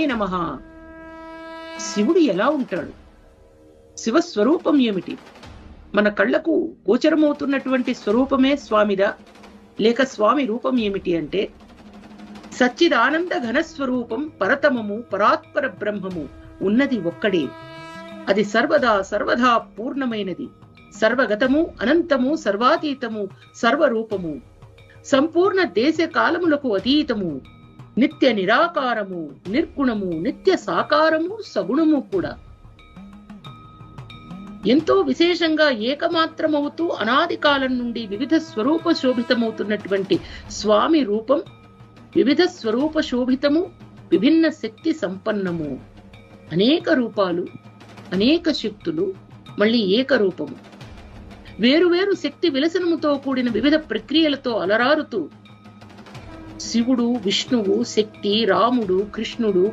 నమః. శివుడు ఎలా ఉంటాడు? శివస్వరూపం ఏమిటి? మన కళ్లకు గోచరమవుతున్నటువంటి స్వరూపమే స్వామిదా, లేక స్వామి రూపం ఏమిటి అంటే, సచ్చిదానంద ఘనస్వరూపం పరతమము పరాత్పర బ్రహ్మము ఉన్నది ఒక్కడే. అది సర్వదా పూర్ణమైనది, సర్వగతము, అనంతము, సర్వాతీతము, సర్వరూపము, సంపూర్ణ దేశ కాలములకు అతీతము, నిత్య నిరాకారము, నిర్గుణము, నిత్య సాకారము, సగుణము కూడా. ఎంతో విశేషంగా ఏకమాత్రమవుతూ అనాది కాలం నుండి వివిధ స్వరూప శోభితమవుతున్నటువంటి స్వామి రూపం వివిధ స్వరూప శోభితము, విభిన్న శక్తి సంపన్నము. అనేక రూపాలు, అనేక శక్తులు, మళ్ళీ ఏకరూపము. వేరువేరు శక్తి విలసనముతో కూడిన వివిధ ప్రక్రియలతో అలరారుతూ శివుడు, విష్ణువు, శక్తి, రాముడు, కృష్ణుడు,